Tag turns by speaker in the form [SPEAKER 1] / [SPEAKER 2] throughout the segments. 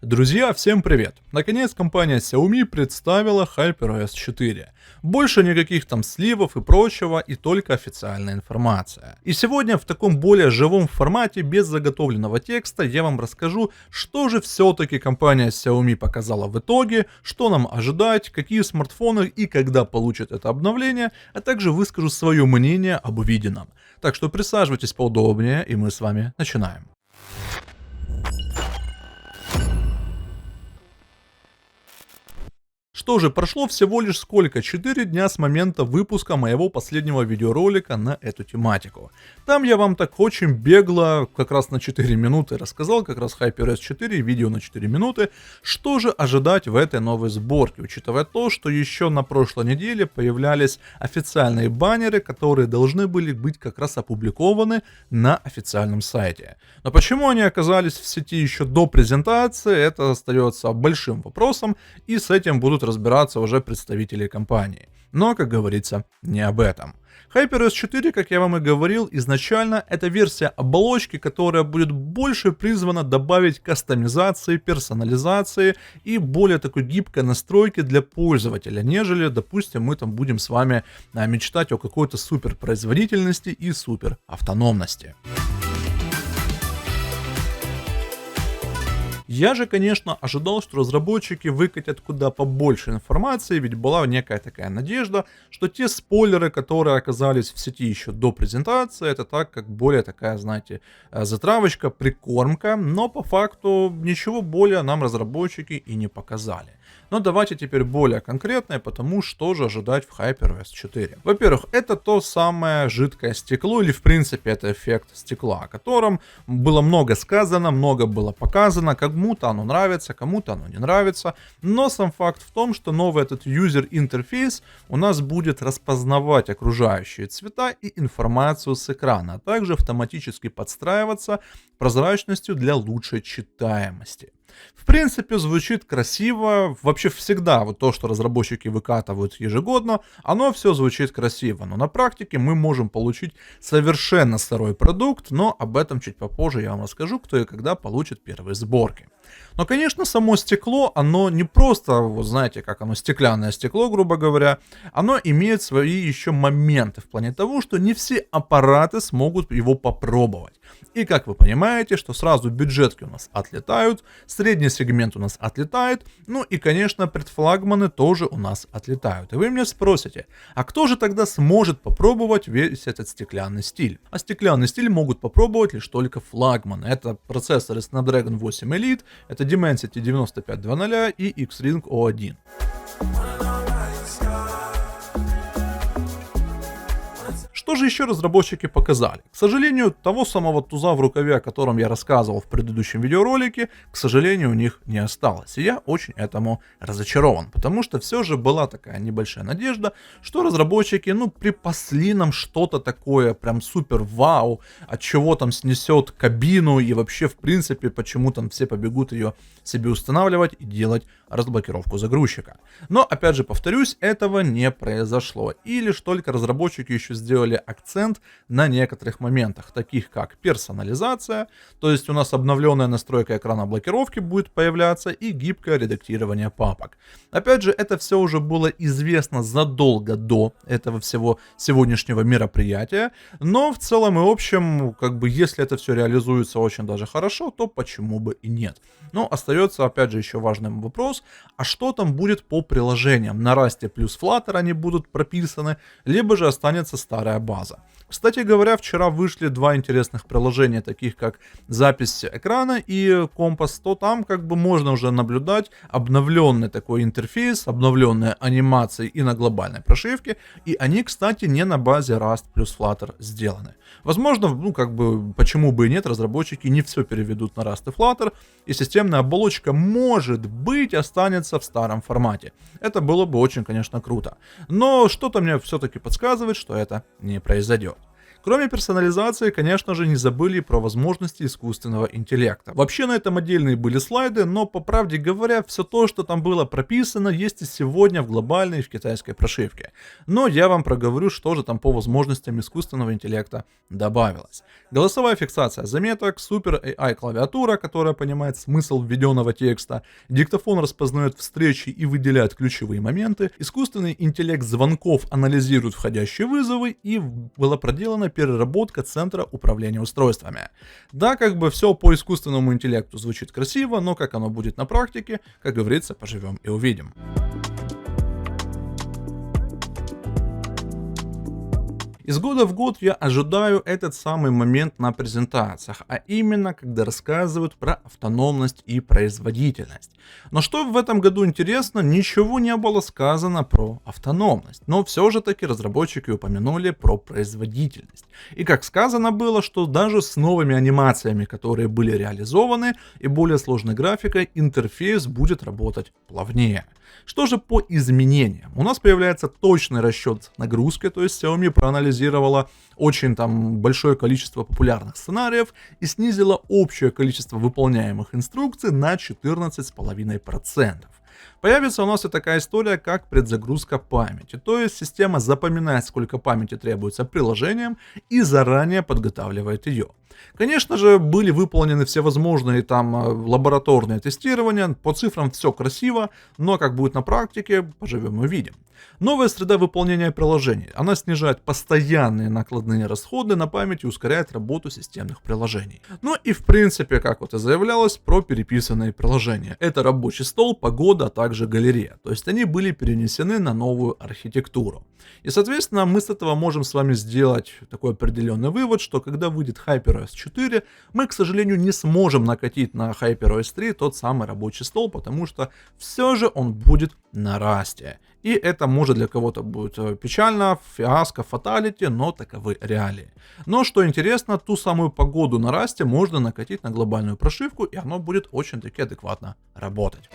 [SPEAKER 1] Друзья, всем привет! Наконец компания Xiaomi представила HyperOS 4. Больше никаких там сливов и прочего, и только официальная информация. И сегодня в таком более живом формате, без заготовленного текста, я вам расскажу, что же все-таки компания Xiaomi показала в итоге, что нам ожидать, какие смартфоны и когда получат это обновление, а также выскажу свое мнение об увиденном. Так что присаживайтесь поудобнее, и мы с вами начинаем. Что же, прошло всего лишь сколько? 4 дня с момента выпуска моего последнего видеоролика на эту тематику. Там я вам так очень бегло, как раз на 4 минуты рассказал, как раз HyperOS 4, видео на 4 минуты, что же ожидать в этой новой сборке, учитывая то, что еще на прошлой неделе появлялись официальные баннеры, которые должны были быть как раз опубликованы на официальном сайте. Но почему они оказались в сети еще до презентации, это остается большим вопросом, и с этим будут разбираться уже представители компании. Но, как говорится, не об этом. HyperOS 4, как я вам и говорил, изначально это версия оболочки, которая будет больше призвана добавить кастомизации, персонализации и более такой гибкой настройки для пользователя, нежели, допустим, мы там будем с вами мечтать о какой-то супер производительности и супер автономности. Я же, конечно, ожидал, что разработчики выкатят куда побольше информации, ведь была некая такая надежда, что те спойлеры, которые оказались в сети еще до презентации, это так, как более такая, знаете, затравочка, прикормка, но по факту ничего более нам разработчики и не показали. Но давайте теперь более конкретно, потому что же ожидать в HyperOS 4. Во-первых, это то самое жидкое стекло, или в принципе это эффект стекла, о котором было много сказано, много было показано, кому-то оно нравится, кому-то оно не нравится, но сам факт в том, что новый этот юзер-интерфейс у нас будет распознавать окружающие цвета и информацию с экрана, а также автоматически подстраиваться прозрачностью для лучшей читаемости. В принципе, звучит красиво, вообще всегда вот то, что разработчики выкатывают ежегодно, оно все звучит красиво, но на практике мы можем получить совершенно сырой продукт, но об этом чуть попозже я вам расскажу, кто и когда получит первые сборки. Но, конечно, само стекло, оно не просто, вот знаете, как оно, стеклянное стекло, грубо говоря, оно имеет свои еще моменты в плане того, что не все аппараты смогут его попробовать. И как вы понимаете, что сразу бюджетки у нас отлетают, средний сегмент у нас отлетает, ну и, конечно, предфлагманы тоже у нас отлетают. И вы меня спросите, а кто же тогда сможет попробовать весь этот стеклянный стиль? А стеклянный стиль могут попробовать лишь только флагманы. Это процессоры Snapdragon 8 Elite, это Dimensity 9500 и X-Ring O1. Что же еще разработчики показали? К сожалению, того самого туза в рукаве, о котором я рассказывал в предыдущем видеоролике, к сожалению, у них не осталось. И я очень этому разочарован, потому что все же была такая небольшая надежда, что разработчики, припасли нам что-то такое прям супер вау, от чего там снесет кабину и вообще в принципе, почему там все побегут ее себе устанавливать и делать разблокировку загрузчика. Но опять же повторюсь, этого не произошло. И лишь только разработчики еще сделали акцент на некоторых моментах, таких как персонализация, то есть у нас обновленная настройка экрана блокировки будет появляться и гибкое редактирование папок. Опять же, это все уже было известно задолго до этого всего сегодняшнего мероприятия, но в целом и общем, если это все реализуется очень даже хорошо, то почему бы и нет. Но остается опять же еще важный вопрос, а что там будет по приложениям? На Rust плюс Flutter они будут прописаны, либо же останется старая база. Кстати говоря, вчера вышли два интересных приложения, таких как запись экрана и компас, то там можно уже наблюдать обновленный такой интерфейс, обновленные анимации и на глобальной прошивке, и они, кстати, не на базе Rust плюс Flutter сделаны. Возможно, почему бы и нет, разработчики не все переведут на Rust и Flutter, и системная оболочка, может быть, останется в старом формате. Это было бы очень, конечно, круто. Но что-то мне все-таки подсказывает, что это не произойдет. Кроме персонализации, конечно же, не забыли про возможности искусственного интеллекта. Вообще на этом отдельные были слайды, но по правде говоря, все то, что там было прописано, есть и сегодня в глобальной и в китайской прошивке. Но я вам проговорю, что же там по возможностям искусственного интеллекта добавилось. Голосовая фиксация заметок, супер AI клавиатура, которая понимает смысл введенного текста, диктофон распознает встречи и выделяет ключевые моменты, искусственный интеллект звонков анализирует входящие вызовы, и была проделана переработка центра управления устройствами. Да, как бы все по искусственному интеллекту звучит красиво, но как оно будет на практике, как говорится, поживем и увидим. Из года в год я ожидаю этот самый момент на презентациях, а именно, когда рассказывают про автономность и производительность. Но что в этом году интересно, ничего не было сказано про автономность, но все же таки разработчики упомянули про производительность. И как сказано было, что даже с новыми анимациями, которые были реализованы, и более сложной графикой, интерфейс будет работать плавнее. Что же по изменениям? У нас появляется точный расчет нагрузки, то есть Xiaomi проанализировала очень там большое количество популярных сценариев и снизила общее количество выполняемых инструкций на 14,5%. Появится у нас и такая история, как предзагрузка памяти. То есть система запоминает, сколько памяти требуется приложением и заранее подготавливает ее. Конечно же, были выполнены все возможные там лабораторные тестирования, по цифрам все красиво, но как будет на практике, поживем и увидим. Новая среда выполнения приложений. Она снижает постоянные накладные расходы на память и ускоряет работу системных приложений. Ну и в принципе, как вот и заявлялось, про переписанные приложения. Это рабочий стол, погода, а также галерея. То есть они были перенесены на новую архитектуру. И соответственно мы с этого можем с вами сделать такой определенный вывод, что когда выйдет HyperOS 4, мы, к сожалению, не сможем накатить на HyperOS 3 тот самый рабочий стол, потому что все же он будет на расте. И это может для кого-то будет печально, фиаско, фаталити, но таковы реалии. Но что интересно, ту самую погоду на расте можно накатить на глобальную прошивку, и оно будет очень-таки адекватно работать.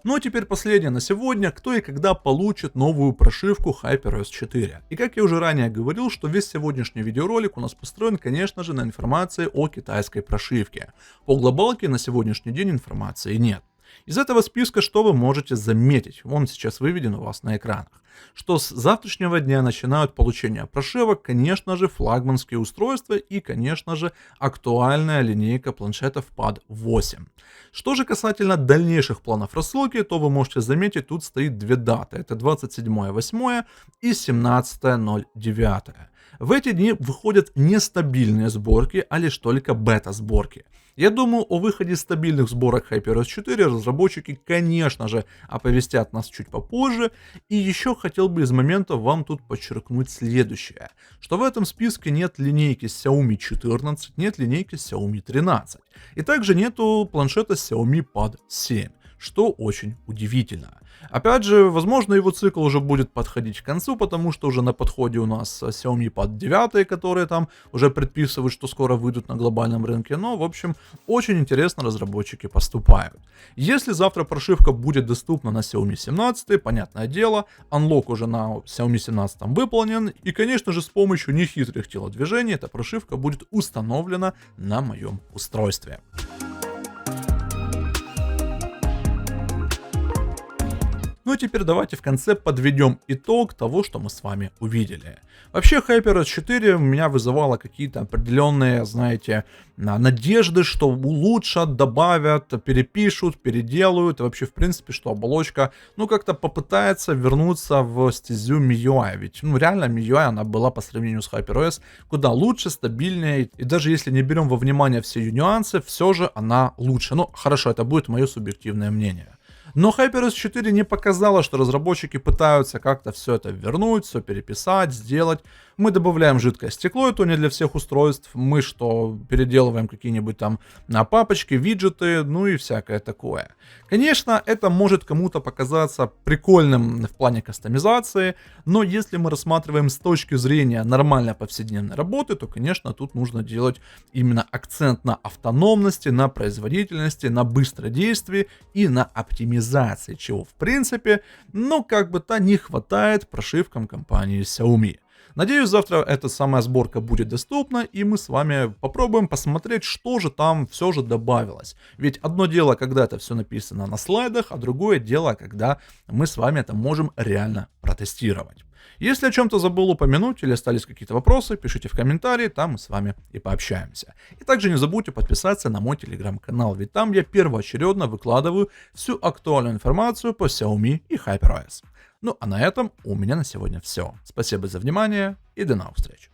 [SPEAKER 1] Ну а теперь последнее на сегодня, кто и когда получит новую прошивку HyperOS 4. И как я уже ранее говорил, что весь сегодняшний видеоролик у нас построен, конечно же, на информации о китайской прошивке. По глобалке на сегодняшний день информации нет. Из этого списка что вы можете заметить? Он сейчас выведен у вас на экранах. Что с завтрашнего дня начинают получение прошивок, конечно же, флагманские устройства и, конечно же, актуальная линейка планшетов Pad 8. Что же касательно дальнейших планов рассылки, то вы можете заметить, тут стоит две даты. Это 27.08 и 17.09. В эти дни выходят нестабильные сборки, а лишь только бета-сборки. Я думаю, о выходе стабильных сборок HyperOS 4 разработчики, конечно же, оповестят нас чуть попозже. И еще хотел бы из момента вам тут подчеркнуть следующее, что в этом списке нет линейки Xiaomi 14, нет линейки Xiaomi 13. И также нету планшета Xiaomi Pad 7. Что очень удивительно. Опять же, возможно, его цикл уже будет подходить к концу, потому что уже на подходе у нас Xiaomi Pad 9, которые там уже предписывают, что скоро выйдут на глобальном рынке. Но, в общем, очень интересно разработчики поступают. Если завтра прошивка будет доступна на Xiaomi 17, понятное дело, анлок уже на Xiaomi 17 выполнен. И, конечно же, с помощью нехитрых телодвижений эта прошивка будет установлена на моем устройстве. Ну и теперь давайте в конце подведем итог того, что мы с вами увидели. Вообще HyperOS 4 у меня вызывало какие-то определенные, знаете, надежды, что улучшат, добавят, перепишут, переделают. И вообще, в принципе, что оболочка, ну, как-то попытается вернуться в стезю MIUI. Ведь, ну, реально MIUI, она была по сравнению с HyperOS куда лучше, стабильнее. И даже если не берем во внимание все ее нюансы, все же она лучше. Ну, хорошо, это будет мое субъективное мнение. Но HyperOS 4 не показала, что разработчики пытаются как-то все это вернуть, все переписать, сделать. Мы добавляем жидкое стекло, это не для всех устройств. Мы что, переделываем какие-нибудь там папочки, виджеты, ну и всякое такое. Конечно, это может кому-то показаться прикольным в плане кастомизации, но если мы рассматриваем с точки зрения нормальной повседневной работы, то, конечно, тут нужно делать именно акцент на автономности, на производительности, на быстродействии и на оптимизации, чего в принципе, ну как бы то не хватает прошивкам компании Xiaomi. Надеюсь, завтра эта самая сборка будет доступна, и мы с вами попробуем посмотреть, что же там все же добавилось. Ведь одно дело, когда это все написано на слайдах, а другое дело, когда мы с вами это можем реально протестировать. Если о чем-то забыл упомянуть или остались какие-то вопросы, пишите в комментарии, там мы с вами и пообщаемся. И также не забудьте подписаться на мой телеграм-канал, ведь там я первоочередно выкладываю всю актуальную информацию по Xiaomi и HyperOS. Ну а на этом у меня на сегодня все. Спасибо за внимание и до новых встреч.